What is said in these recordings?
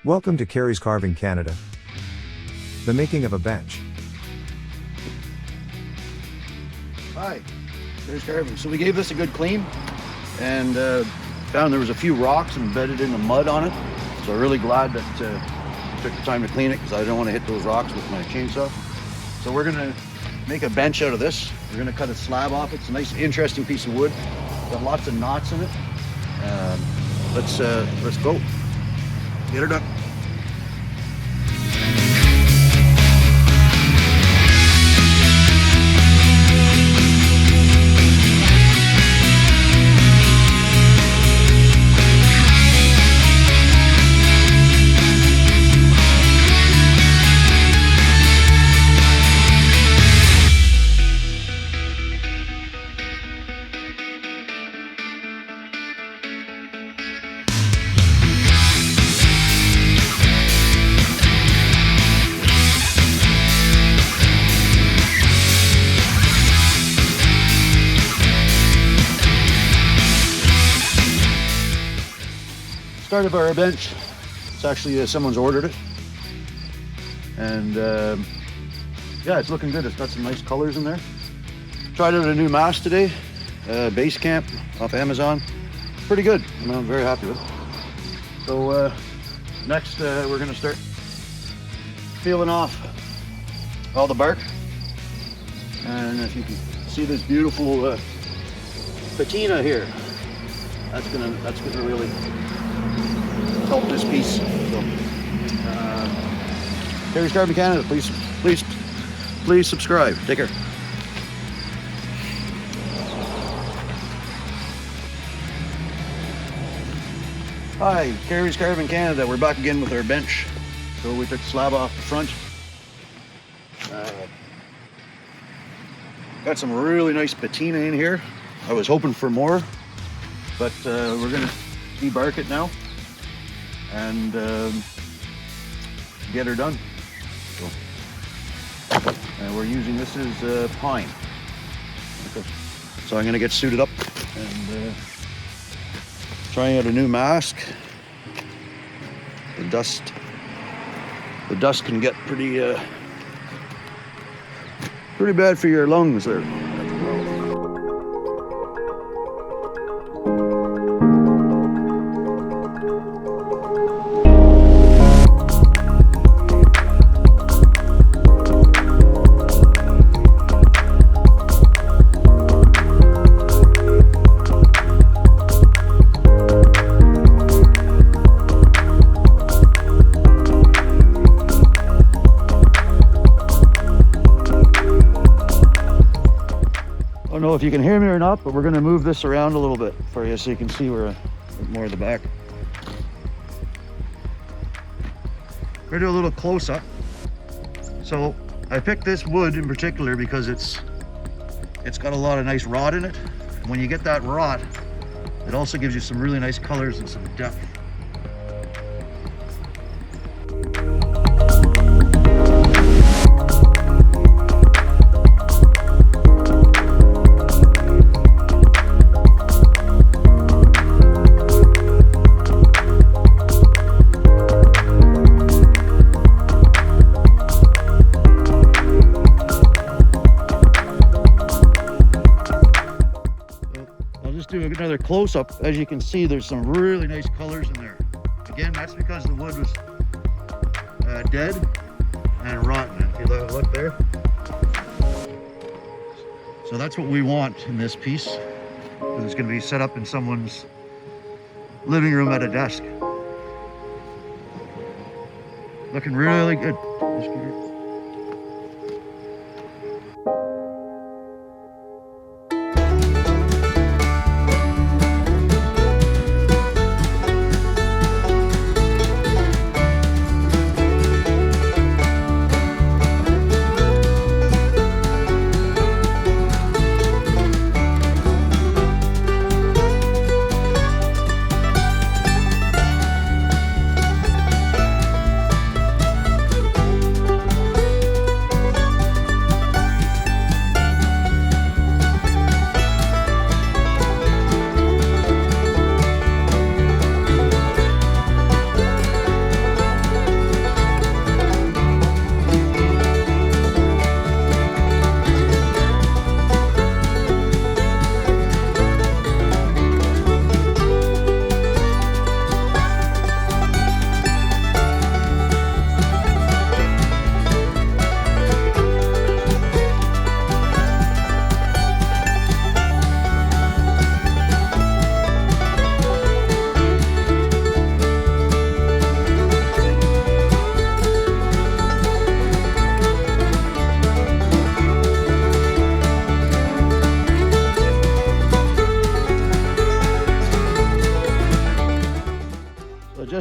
Welcome to Carey's Carving Canada. The making of a bench. Hi, there's Carve. So we gave this a good clean and found there was a few rocks embedded in the mud on it. So I'm really glad that I took the time to clean it because I don't want to hit those rocks with my chainsaw. So we're gonna make a bench out of this. We're gonna cut a slab off. It's a nice, interesting piece of wood. Got lots of knots in it. Let's go. Get her done. Start of our bench. It's actually someone's ordered it, and yeah, it's looking good. It's got some nice colors in there. Tried out a new mask today, Base Camp off Amazon. Pretty good. I'm very happy with it. So next we're gonna start peeling off all the bark, and if you can see this beautiful patina here, that's gonna really help this piece. So, Carey's Carving Canada, please subscribe. Take care. Hi, Carey's Carving Canada. We're back again with our bench. So we took the slab off the front. Got some really nice patina in here. I was hoping for more, but we're gonna debark it now and get her done. And we're using this as pine. Okay. So I'm gonna get suited up and trying out a new mask. The dust can get pretty bad for your lungs there. I don't know if you can hear me or not, but we're going to move this around a little bit for you so you can see where more of the back. We're going to do a little close-up. So I picked this wood in particular because it's got a lot of nice rot in it. And when you get that rot, it also gives you some really nice colors and some depth. Do another close-up. As you can see, there's some really nice colors in there. Again, that's because the wood was dead and rotten. If you look there, so that's what we want in this piece, because it's going to be set up in someone's living room at a desk. Looking really good.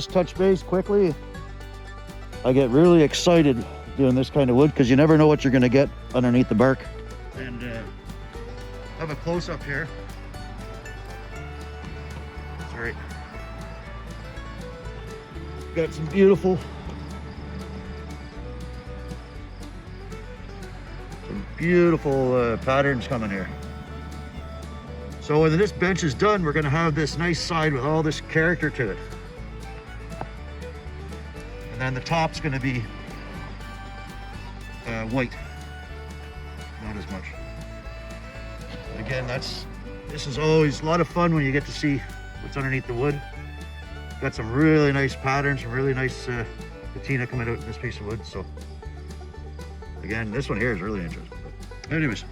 just touch base quickly. I get really excited doing this kind of wood because you never know what you're going to get underneath the bark. And have a close-up here. Sorry. Got some beautiful patterns coming here. So when this bench is done, we're going to have this nice side with all this character to it. And then the top's going to be white, not as much. But again, this is always a lot of fun when you get to see what's underneath the wood. Got some really nice patterns, some really nice patina coming out in this piece of wood. So again, this one here is really interesting. But anyways.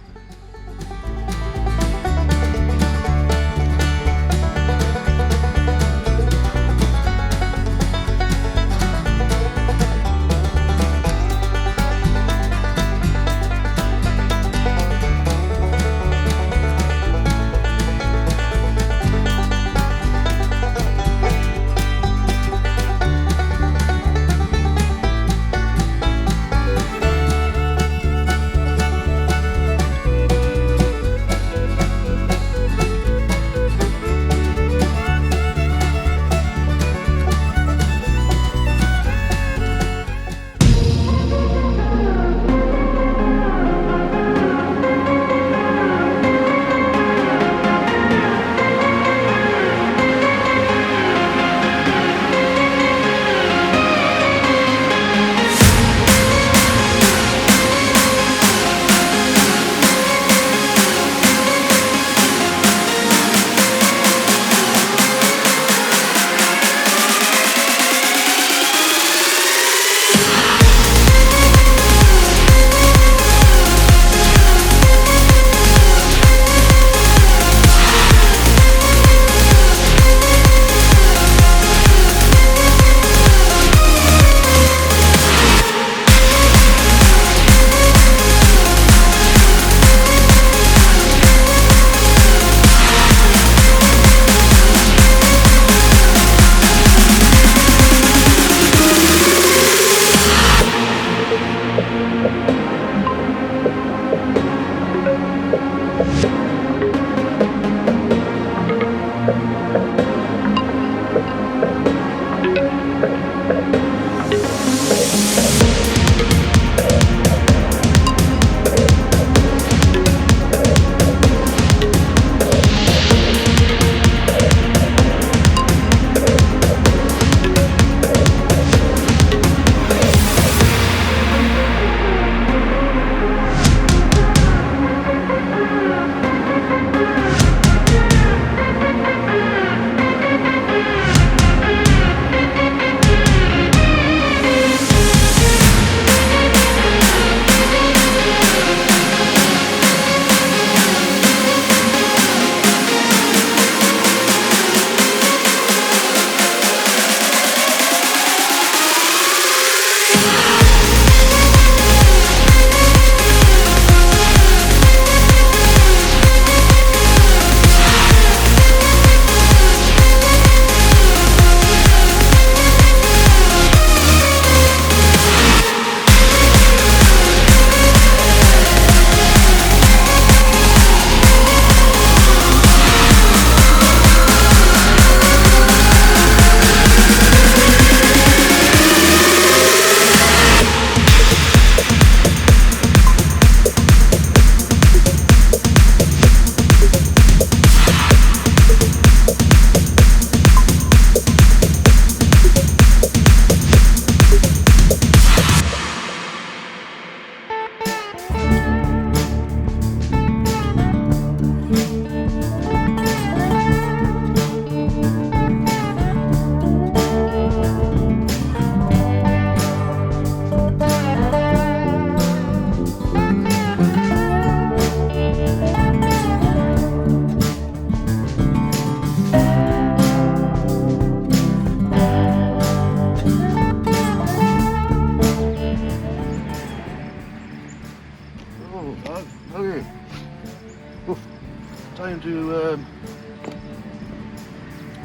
Time to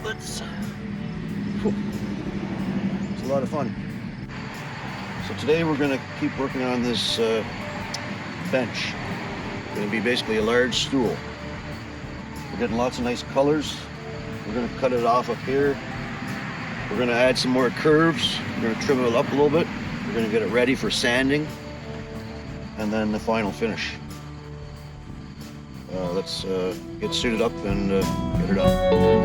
let's lot of fun. So today we're gonna keep working on this bench. It's gonna be basically a large stool. We're getting lots of nice colors. We're gonna cut it off up here. We're gonna add some more curves. We're gonna trim it up a little bit. We're gonna get it ready for sanding, and then the final finish. Let's get suited up and get her done.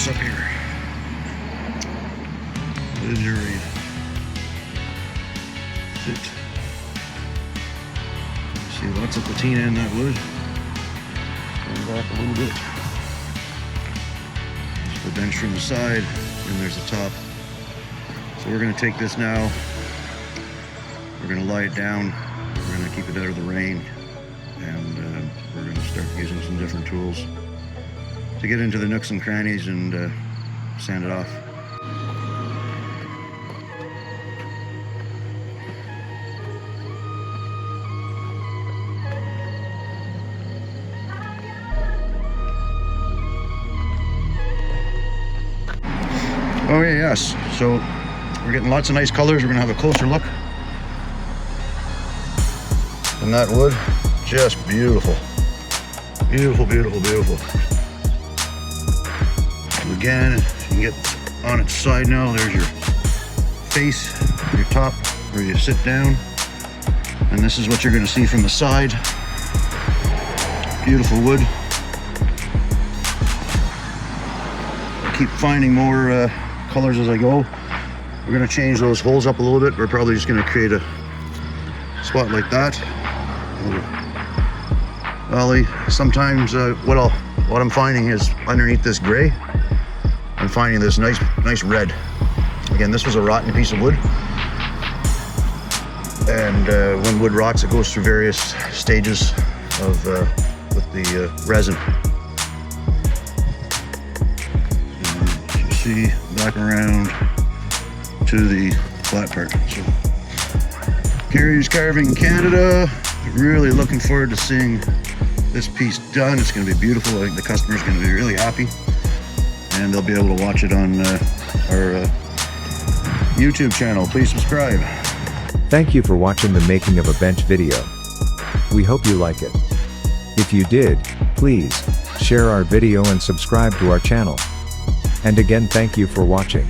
Up here. What is your sit? See lots of patina in that wood. Come back a little bit. There's the bench from the side, and there's the top. So we're going to take this now. We're going to lie it down. We're going to keep it out of the rain, and we're going to start using some different tools to get into the nooks and crannies and sand it off. Oh yeah, yes. So we're getting lots of nice colors. We're gonna have a closer look. And that wood, just beautiful. Beautiful, beautiful, beautiful. Again, you can get on its side now. There's your face, your top, where you sit down. And this is what you're going to see from the side. Beautiful wood. Keep finding more colors as I go. We're going to change those holes up a little bit. We're probably just going to create a spot like that. Valley. Sometimes what what I'm finding is underneath this gray, I'm finding this nice red. Again, this was a rotten piece of wood. And when wood rots, it goes through various stages of with the resin. And you see back around to the flat part. So Carey's Carving in Canada. Really looking forward to seeing this piece done. It's going to be beautiful. I think the customer's going to be really happy, and they'll be able to watch it on our YouTube channel. Please subscribe. Thank you for watching the making of a bench video. We hope you like it. If you did, please share our video and subscribe to our channel. And again, thank you for watching.